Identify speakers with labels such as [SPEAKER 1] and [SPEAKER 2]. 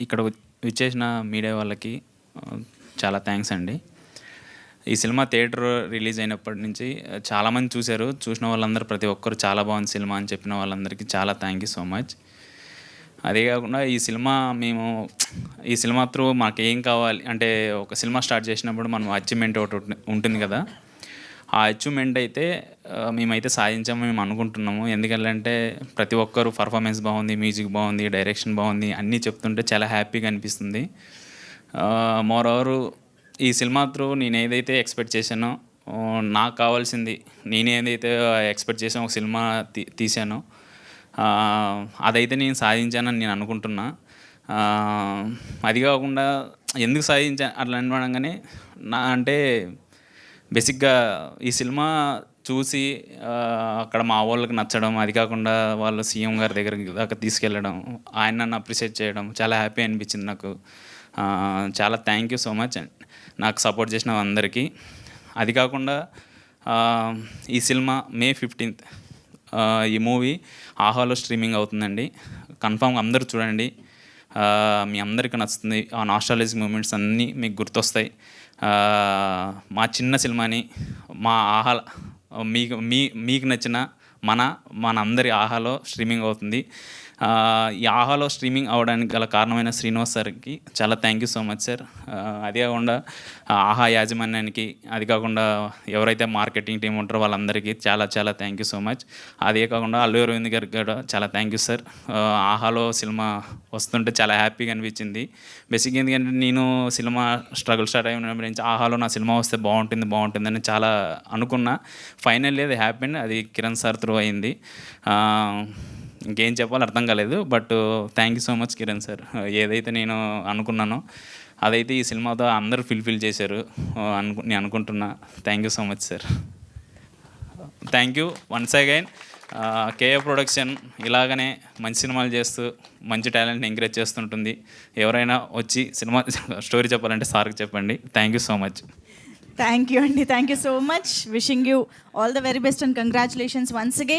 [SPEAKER 1] ఇక్కడ విచ్చేసిన మీడియా వాళ్ళకి చాలా థ్యాంక్స్ అండి. ఈ సినిమా థియేటర్ రిలీజ్ అయినప్పటి నుంచి చాలామంది చూశారు. చూసిన వాళ్ళందరూ ప్రతి ఒక్కరు చాలా బాగుంది సినిమా అని చెప్పిన వాళ్ళందరికీ చాలా థ్యాంక్ యూ సో మచ్. అదే కాకుండా ఈ సినిమా త్రూ మాకేం కావాలి అంటే, ఒక సినిమా స్టార్ట్ చేసినప్పుడు మనం అచీవ్మెంట్ ఒకటి ఉంటుంది కదా, ఆ అచీవ్మెంట్ అయితే మేమైతే సాధించాము మేము అనుకుంటున్నాము. ఎందుకంటే ప్రతి ఒక్కరు పర్ఫార్మెన్స్ బాగుంది, మ్యూజిక్ బాగుంది, డైరెక్షన్ బాగుంది అన్నీ చెప్తుంటే చాలా హ్యాపీగా అనిపిస్తుంది. మోర్ ఓవర్ ఈ సినిమా త్రూ నేను ఏదైతే ఎక్స్పెక్ట్ చేశానో, నాకు కావాల్సింది నేనేదైతే ఎక్స్పెక్ట్ చేసానో ఒక సినిమా తీశానో అదైతే నేను సాధించానని నేను అనుకుంటున్నా. అది కాకుండా ఎందుకు సాధించా అట్లా అనగానే అంటే బేసిక్గా ఈ సినిమా చూసి అక్కడ మా వాళ్ళకి నచ్చడం, అది కాకుండా వాళ్ళు సీఎం గారి దగ్గరికి దాకా తీసుకెళ్ళడం, ఆయన నన్ను అప్రిషియేట్ చేయడం చాలా హ్యాపీ అనిపించింది నాకు. చాలా థ్యాంక్ యూ సో మచ్ నాకు సపోర్ట్ చేసిన అందరికీ. అది కాకుండా ఈ సినిమా May 15th ఈ మూవీ ఆహాలో స్ట్రీమింగ్ అవుతుందండి. కన్ఫామ్గా అందరూ చూడండి, మీ అందరికీ నచ్చుతుంది. ఆ నాస్టాలజిక్ మూమెంట్స్ అన్నీ మీకు గుర్తొస్తాయి. మా చిన్న సినిమాని మా ఆహా మీకు నచ్చిన మనందరి ఆహాలో స్ట్రీమింగ్ అవుతుంది. ఈ ఆహాలో స్ట్రీమింగ్ అవ్వడానికి గల కారణమైన శ్రీనివాస్ సార్కి చాలా thank you so much sir. అదే కాకుండా ఆహా యాజమాన్యానికి, అది కాకుండా ఎవరైతే మార్కెటింగ్ టీం ఉంటారో వాళ్ళందరికీ చాలా చాలా థ్యాంక్ యూ సో మచ్. అదే కాకుండా అల్లు అరవింద్ గారికి కూడా చాలా థ్యాంక్ యూ సార్. ఆహాలో సినిమా వస్తుంటే చాలా హ్యాపీగా అనిపించింది. బేసిక్గా ఎందుకంటే నేను సినిమా స్ట్రగుల్ స్టార్ట్ అయినప్పటి నుంచి ఆహాలో నా సినిమా వస్తే బాగుంటుందని చాలా అనుకున్నా. ఫైనల్లీ అది హ్యాపీ, అది కిరణ్ సార్ త్రూ అయింది. ఇంకేం చెప్పాలో అర్థం కాలేదు, but thank you so much Kiran sir. ఏదైతే నేను అనుకున్నానో అదైతే ఈ సినిమాతో అందరూ ఫిల్ చేశారు నేను అనుకుంటున్నా. Thank you so much sir. Thank you once again. KA production ఇలాగనే మంచి సినిమాలు చేస్తూ మంచి టాలెంట్ని ఎంకరేజ్ చేస్తుంటుంది. ఎవరైనా వచ్చి సినిమా స్టోరీ చెప్పాలంటే సార్కి చెప్పండి. Thank you so much.
[SPEAKER 2] Thank you అండి, thank you so much. Wishing you all the very best and congratulations once again.